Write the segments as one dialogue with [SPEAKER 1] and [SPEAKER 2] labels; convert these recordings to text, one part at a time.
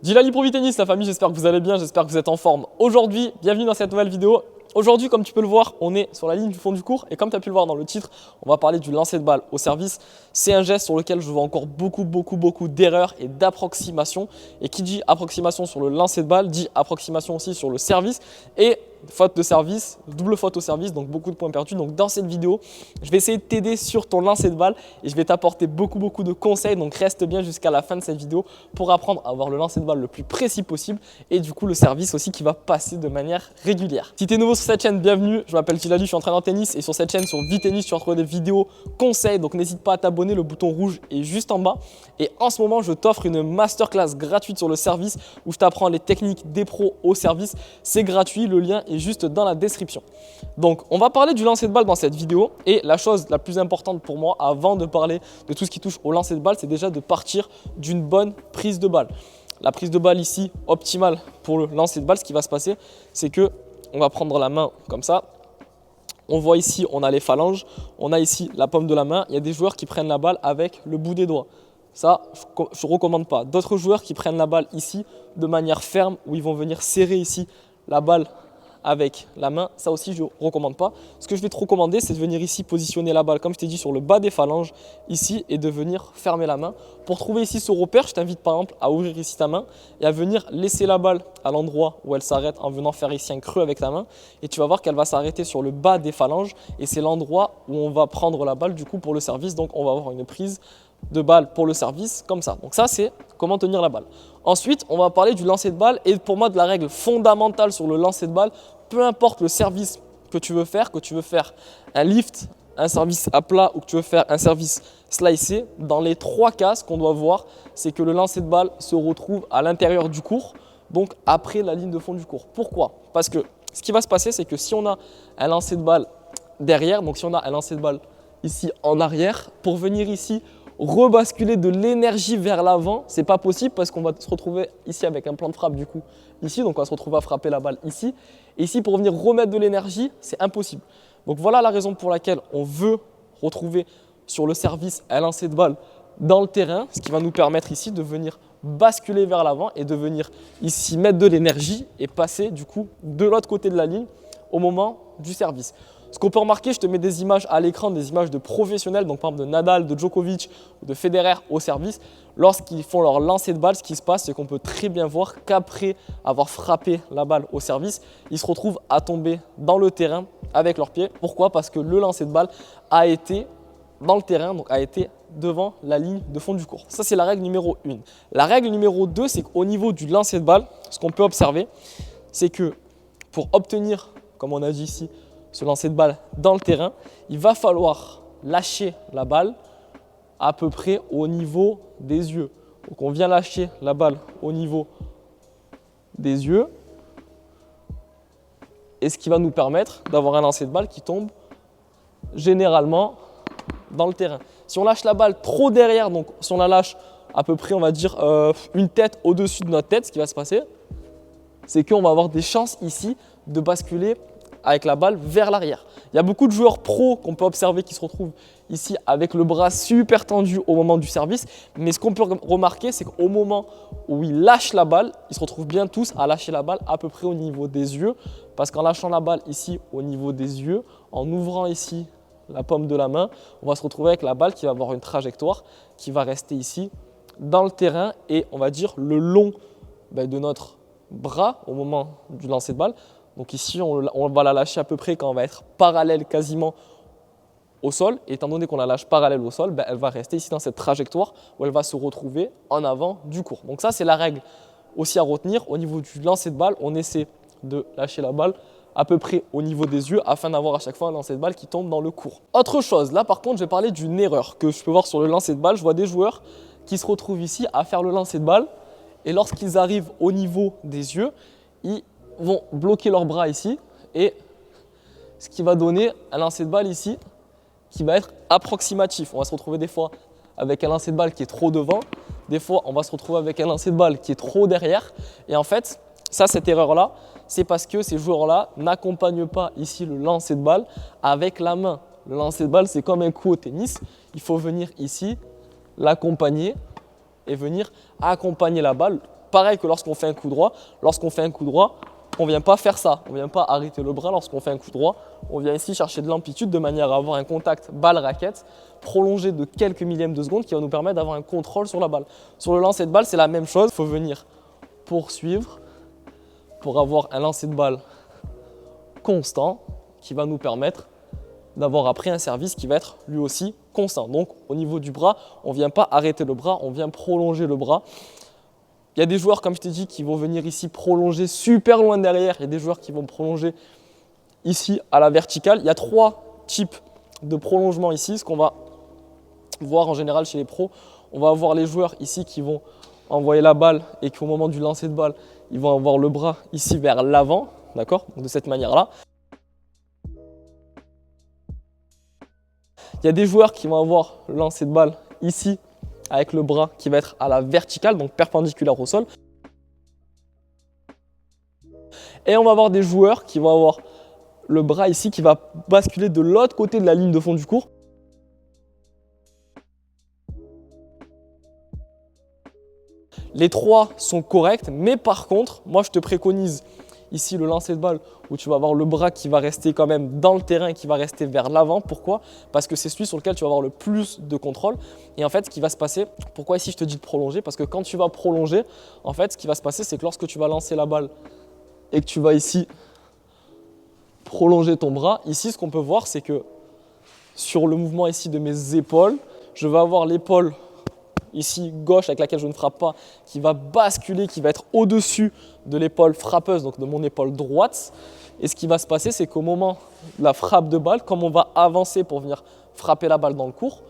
[SPEAKER 1] Djilali Pro Tennis, la famille, j'espère que vous allez bien, j'espère que vous êtes en forme. Aujourd'hui, bienvenue dans cette nouvelle vidéo. Aujourd'hui, comme tu peux le voir, on est sur la ligne du fond du court et comme tu as pu le voir dans le titre, on va parler du lancer de balle au service. C'est un geste sur lequel je vois encore beaucoup d'erreurs et d'approximations. Et qui dit approximation sur le lancer de balle, dit approximation aussi sur le service et faute de service, double faute au service, donc beaucoup de points perdus. Donc dans cette vidéo, je vais essayer de t'aider sur ton lancer de balle et je vais t'apporter beaucoup de conseils. Donc reste bien jusqu'à la fin de cette vidéo pour apprendre à avoir le lancer de balle le plus précis possible et du coup le service aussi qui va passer de manière régulière. Si tu es nouveau sur cette chaîne, bienvenue. Je m'appelle Djilali, je suis entraîneur en tennis et sur cette chaîne, sur Tennis, tu vas retrouver des vidéos conseils. Donc n'hésite pas à t'abonner, le bouton rouge est juste en bas. Et en ce moment, je t'offre une masterclass gratuite sur le service où je t'apprends les techniques des pros au service. C'est gratuit, le lien est juste dans la description. Donc on va parler du lancer de balle dans cette vidéo et la chose la plus importante pour moi avant de parler de tout ce qui touche au lancer de balle, c'est déjà de partir d'une bonne prise de balle. La prise de balle ici optimale pour le lancer de balle, ce qui va se passer, c'est que on va prendre la main comme ça. On voit ici, on a les phalanges, on a ici la paume de la main. Il y a des joueurs qui prennent la balle avec le bout des doigts. Ça, je ne recommande pas. D'autres joueurs qui prennent la balle ici de manière ferme, où ils vont venir serrer ici la balle avec la main, ça aussi je ne recommande pas. Ce que je vais te recommander, c'est de venir ici positionner la balle, comme je t'ai dit, sur le bas des phalanges, ici, et de venir fermer la main. Pour trouver ici ce repère, je t'invite par exemple à ouvrir ici ta main et à venir laisser la balle à l'endroit où elle s'arrête en venant faire ici un creux avec ta main. Et tu vas voir qu'elle va s'arrêter sur le bas des phalanges et c'est l'endroit où on va prendre la balle du coup pour le service. Donc on va avoir une prise de balle pour le service comme ça. Donc ça, c'est comment tenir la balle. Ensuite, on va parler du lancer de balle et pour moi de la règle fondamentale sur le lancer de balle. Peu importe le service que tu veux faire un lift, un service à plat ou que tu veux faire un service slicé, dans les trois cas, ce qu'on doit voir, c'est que le lancer de balle se retrouve à l'intérieur du court, donc après la ligne de fond du court. Pourquoi? Parce que ce qui va se passer, c'est que si on a un lancer de balle derrière, donc si on a un lancer de balle ici en arrière, pour venir ici rebasculer de l'énergie vers l'avant, c'est pas possible parce qu'on va se retrouver ici avec un plan de frappe du coup ici, donc on va se retrouver à frapper la balle ici. Et ici, pour venir remettre de l'énergie, c'est impossible. Donc voilà la raison pour laquelle on veut retrouver sur le service un lancer de balle dans le terrain, ce qui va nous permettre ici de venir basculer vers l'avant et de venir ici mettre de l'énergie et passer du coup de l'autre côté de la ligne au moment du service. Ce qu'on peut remarquer, je te mets des images à l'écran, des images de professionnels, donc par exemple de Nadal, de Djokovic ou de Federer au service. Lorsqu'ils font leur lancer de balle, ce qui se passe, c'est qu'on peut très bien voir qu'après avoir frappé la balle au service, ils se retrouvent à tomber dans le terrain avec leurs pieds. Pourquoi? Parce que le lancer de balle a été dans le terrain, donc a été devant la ligne de fond du court. Ça, c'est la règle numéro 1. La règle numéro 2, c'est qu'au niveau du lancer de balle, ce qu'on peut observer, c'est que pour obtenir, comme on a dit ici, ce lancer de balle dans le terrain, il va falloir lâcher la balle à peu près au niveau des yeux. Donc on vient lâcher la balle au niveau des yeux et ce qui va nous permettre d'avoir un lancer de balle qui tombe généralement dans le terrain. Si on lâche la balle trop derrière, donc si on la lâche à peu près, on va dire une tête au-dessus de notre tête, ce qui va se passer, c'est qu'on va avoir des chances ici de basculer avec la balle vers l'arrière. Il y a beaucoup de joueurs pros qu'on peut observer qui se retrouvent ici avec le bras super tendu au moment du service. Mais ce qu'on peut remarquer, c'est qu'au moment où ils lâchent la balle, ils se retrouvent bien tous à lâcher la balle à peu près au niveau des yeux. Parce qu'en lâchant la balle ici au niveau des yeux, en ouvrant ici la paume de la main, on va se retrouver avec la balle qui va avoir une trajectoire qui va rester ici dans le terrain et on va dire le long de notre bras au moment du lancer de balle. Donc ici, on va la lâcher à peu près quand on va être parallèle quasiment au sol. Et étant donné qu'on la lâche parallèle au sol, elle va rester ici dans cette trajectoire où elle va se retrouver en avant du court. Donc ça, c'est la règle aussi à retenir. Au niveau du lancer de balle, on essaie de lâcher la balle à peu près au niveau des yeux afin d'avoir à chaque fois un lancer de balle qui tombe dans le court. Autre chose, là par contre, je vais parler d'une erreur que je peux voir sur le lancer de balle. Je vois des joueurs qui se retrouvent ici à faire le lancer de balle et lorsqu'ils arrivent au niveau des yeux, ils vont bloquer leurs bras ici et ce qui va donner un lancer de balle ici qui va être approximatif. On va se retrouver des fois avec un lancer de balle qui est trop devant, des fois on va se retrouver avec un lancer de balle qui est trop derrière et en fait, cette erreur-là, c'est parce que ces joueurs-là n'accompagnent pas ici le lancer de balle avec la main. Le lancer de balle, c'est comme un coup au tennis, il faut venir ici, l'accompagner et venir accompagner la balle Pareil que lorsqu'on fait un coup droit. Lorsqu'on fait un coup droit, on ne vient pas faire ça. On ne vient pas arrêter le bras lorsqu'on fait un coup droit. On vient ici chercher de l'amplitude de manière à avoir un contact balle-raquette prolongé de quelques millièmes de seconde qui va nous permettre d'avoir un contrôle sur la balle. Sur le lancer de balle, c'est la même chose. Il faut venir poursuivre pour avoir un lancer de balle constant qui va nous permettre d'avoir après un service qui va être lui aussi constant. Donc au niveau du bras, on ne vient pas arrêter le bras, on vient prolonger le bras. Il y a des joueurs, comme je t'ai dit, qui vont venir ici prolonger super loin derrière. Il y a des joueurs qui vont prolonger ici à la verticale. Il y a 3 types de prolongement ici. Ce qu'on va voir en général chez les pros, on va avoir les joueurs ici qui vont envoyer la balle et qu'au moment du lancer de balle, ils vont avoir le bras ici vers l'avant, d'accord? De cette manière-là. Il y a des joueurs qui vont avoir le lancer de balle ici avec le bras qui va être à la verticale, donc perpendiculaire au sol. Et on va avoir des joueurs qui vont avoir le bras ici qui va basculer de l'autre côté de la ligne de fond du court. Les 3 sont corrects, mais par contre, moi je te préconise ici le lancer de balle où tu vas avoir le bras qui va rester quand même dans le terrain, qui va rester vers l'avant. Pourquoi? Parce que c'est celui sur lequel tu vas avoir le plus de contrôle. Et en fait, ce qui va se passer, pourquoi ici je te dis de prolonger? Parce que quand tu vas prolonger, en fait, ce qui va se passer, c'est que lorsque tu vas lancer la balle et que tu vas ici prolonger ton bras, ici ce qu'on peut voir, c'est que sur le mouvement ici de mes épaules, je vais avoir l'épaule ici gauche avec laquelle je ne frappe pas, qui va basculer, qui va être au-dessus de l'épaule frappeuse, donc de mon épaule droite. Et ce qui va se passer, c'est qu'au moment de la frappe de balle, comme on va avancer pour venir frapper la balle dans le court,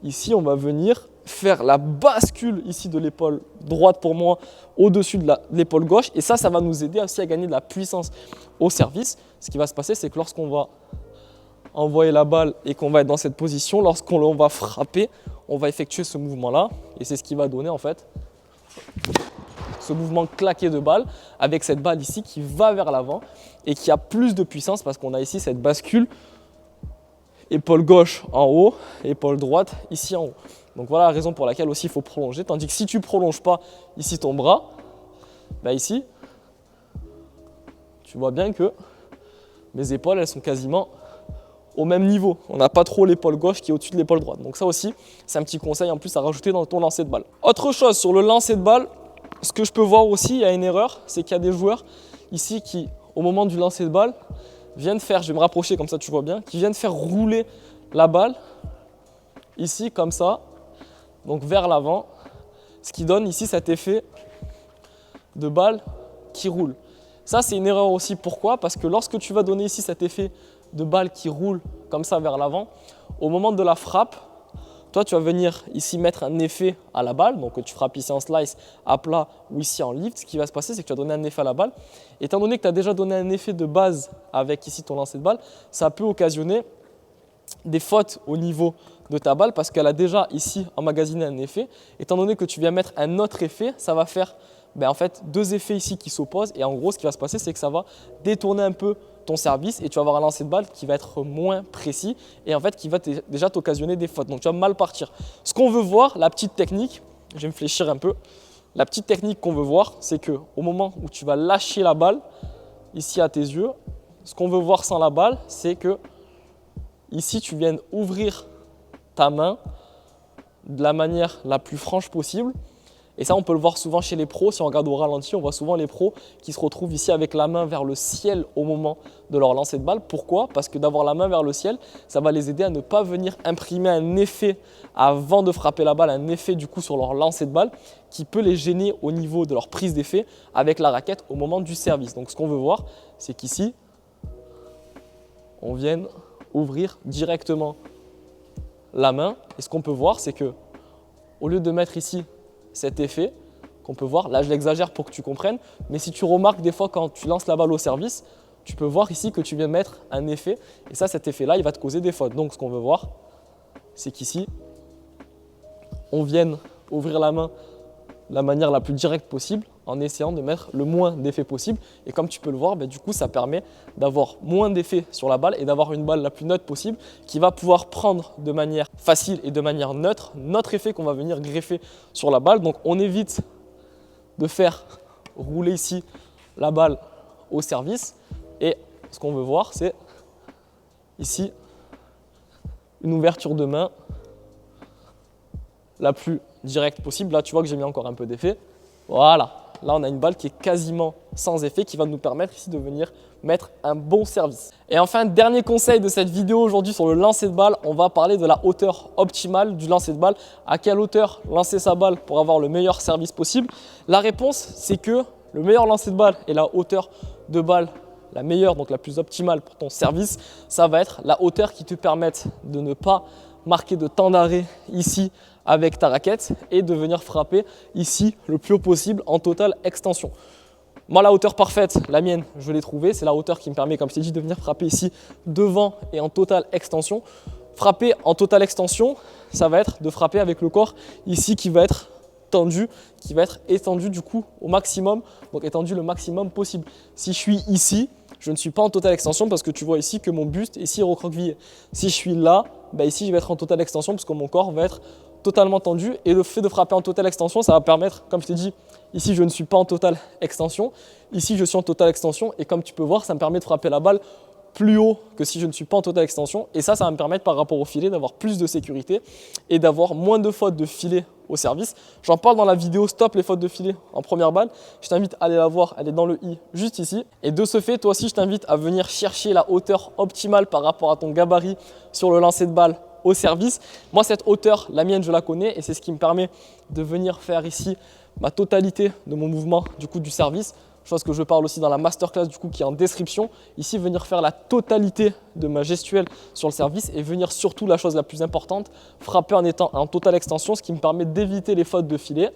[SPEAKER 1] ici on va venir faire la bascule ici de l'épaule droite pour moi au-dessus de l'épaule gauche. Et ça va nous aider aussi à gagner de la puissance au service. Ce qui va se passer, c'est que lorsqu'on va envoyer la balle et qu'on va être dans cette position, lorsqu'on va frapper, on va effectuer ce mouvement-là et c'est ce qui va donner en fait ce mouvement claqué de balle avec cette balle ici qui va vers l'avant et qui a plus de puissance parce qu'on a ici cette bascule épaule gauche en haut, épaule droite ici en haut. Donc voilà la raison pour laquelle aussi il faut prolonger, tandis que si tu ne prolonges pas ici ton bras, bah ici, tu vois bien que mes épaules elles sont quasiment au même niveau. On n'a pas trop l'épaule gauche qui est au-dessus de l'épaule droite. Donc ça aussi, c'est un petit conseil en plus à rajouter dans ton lancer de balle. Autre chose sur le lancer de balle, ce que je peux voir aussi, il y a une erreur, c'est qu'il y a des joueurs ici qui, au moment du lancer de balle, viennent faire, je vais me rapprocher comme ça tu vois bien, qui viennent faire rouler la balle ici comme ça, donc vers l'avant, ce qui donne ici cet effet de balle qui roule. Ça c'est une erreur aussi, pourquoi? Parce que lorsque tu vas donner ici cet effet de balle qui roule comme ça vers l'avant, au moment de la frappe, toi tu vas venir ici mettre un effet à la balle, donc tu frappes ici en slice, à plat ou ici en lift. Ce qui va se passer, c'est que tu vas donner un effet à la balle. Étant donné que tu as déjà donné un effet de base avec ici ton lancer de balle, ça peut occasionner des fautes au niveau de ta balle parce qu'elle a déjà ici emmagasiné un effet. Étant donné que tu viens mettre un autre effet, ça va faire en fait 2 effets ici qui s'opposent et en gros ce qui va se passer, c'est que ça va détourner un peu ton service et tu vas avoir un lancer de balle qui va être moins précis et en fait qui va déjà t'occasionner des fautes. Donc tu vas mal partir. Ce qu'on veut voir, la petite technique, je vais me fléchir un peu, la petite technique qu'on veut voir, c'est que au moment où tu vas lâcher la balle, ici à tes yeux, ce qu'on veut voir sans la balle, c'est que ici tu viennes ouvrir ta main de la manière la plus franche possible. Et ça, on peut le voir souvent chez les pros. Si on regarde au ralenti, on voit souvent les pros qui se retrouvent ici avec la main vers le ciel au moment de leur lancer de balle. Pourquoi? Parce que d'avoir la main vers le ciel, ça va les aider à ne pas venir imprimer un effet avant de frapper la balle, un effet du coup sur leur lancer de balle qui peut les gêner au niveau de leur prise d'effet avec la raquette au moment du service. Donc ce qu'on veut voir, c'est qu'ici, on vient ouvrir directement la main. Et ce qu'on peut voir, c'est que au lieu de mettre ici cet effet qu'on peut voir, là je l'exagère pour que tu comprennes, mais si tu remarques des fois quand tu lances la balle au service, tu peux voir ici que tu viens mettre un effet et ça, cet effet là il va te causer des fautes. Donc ce qu'on veut voir, c'est qu'ici on vient ouvrir la main de la manière la plus directe possible en essayant de mettre le moins d'effets possible et comme tu peux le voir, du coup ça permet d'avoir moins d'effets sur la balle et d'avoir une balle la plus neutre possible qui va pouvoir prendre de manière facile et de manière neutre notre effet qu'on va venir greffer sur la balle. Donc on évite de faire rouler ici la balle au service. Et ce qu'on veut voir, c'est ici une ouverture de main la plus directe possible. Là, tu vois que j'ai mis encore un peu d'effet. Voilà. Là, on a une balle qui est quasiment sans effet, qui va nous permettre ici de venir mettre un bon service. Et enfin, dernier conseil de cette vidéo aujourd'hui sur le lancer de balle, on va parler de la hauteur optimale du lancer de balle. À quelle hauteur lancer sa balle pour avoir le meilleur service possible? La réponse, c'est que le meilleur lancer de balle et la hauteur de balle la meilleure, donc la plus optimale pour ton service, ça va être la hauteur qui te permette de ne pas marquer de temps d'arrêt ici avec ta raquette et de venir frapper ici le plus haut possible en totale extension. Moi, la hauteur parfaite, la mienne, je l'ai trouvée. C'est la hauteur qui me permet, comme je t'ai dit, de venir frapper ici devant et en totale extension. Frapper en totale extension, ça va être de frapper avec le corps ici qui va être tendu, qui va être étendu du coup au maximum, donc étendu le maximum possible. Si je suis ici, je ne suis pas en totale extension parce que tu vois ici que mon buste est ici recroquevillé. Si je suis là, bah ici je vais être en totale extension parce que mon corps va être totalement tendu et le fait de frapper en totale extension, ça va permettre, comme je t'ai dit, ici je ne suis pas en totale extension, ici je suis en totale extension et comme tu peux voir, ça me permet de frapper la balle plus haut que si je ne suis pas en totale extension et ça va me permettre par rapport au filet d'avoir plus de sécurité et d'avoir moins de fautes de filet au service. J'en parle dans la vidéo Stop les fautes de filet en première balle. Je t'invite à aller la voir, elle est dans le i juste ici. Et de ce fait, toi aussi, je t'invite à venir chercher la hauteur optimale par rapport à ton gabarit sur le lancer de balle au service. Moi, cette hauteur, la mienne, je la connais et c'est ce qui me permet de venir faire ici ma totalité de mon mouvement du coup du service. Chose que je parle aussi dans la masterclass du coup qui est en description. Ici, venir faire la totalité de ma gestuelle sur le service et venir surtout, la chose la plus importante, frapper en étant en totale extension, ce qui me permet d'éviter les fautes de filet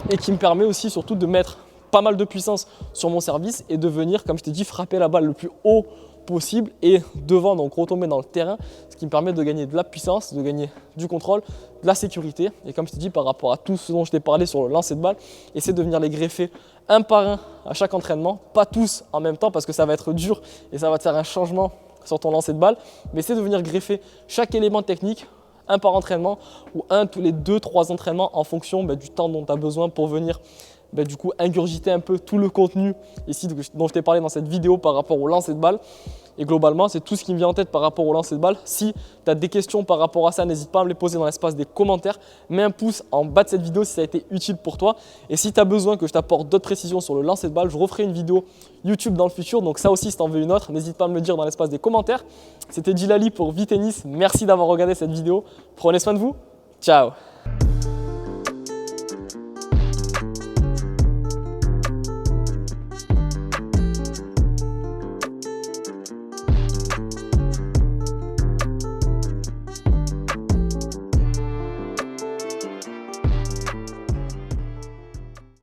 [SPEAKER 1] et qui me permet aussi surtout de mettre pas mal de puissance sur mon service et de venir, comme je t'ai dit, frapper la balle le plus haut possible et devant, donc retomber dans le terrain, ce qui me permet de gagner de la puissance, de gagner du contrôle, de la sécurité. Et comme je t'ai dit, par rapport à tout ce dont je t'ai parlé sur le lancer de balle, essaie de venir les greffer un par un à chaque entraînement, pas tous en même temps parce que ça va être dur et ça va te faire un changement sur ton lancer de balle, mais essaie de venir greffer chaque élément technique un par entraînement ou un tous les 2-3 entraînements en fonction du temps dont tu as besoin pour venir du coup ingurgiter un peu tout le contenu ici dont je t'ai parlé dans cette vidéo par rapport au lancer de balle. Et globalement, c'est tout ce qui me vient en tête par rapport au lancer de balle. Si tu as des questions par rapport à ça, n'hésite pas à me les poser dans l'espace des commentaires. Mets un pouce en bas de cette vidéo si ça a été utile pour toi. Et si tu as besoin que je t'apporte d'autres précisions sur le lancer de balle, je referai une vidéo YouTube dans le futur. Donc ça aussi, si tu en veux une autre, n'hésite pas à me le dire dans l'espace des commentaires. C'était Djilali pour Vitennis. Merci d'avoir regardé cette vidéo. Prenez soin de vous. Ciao.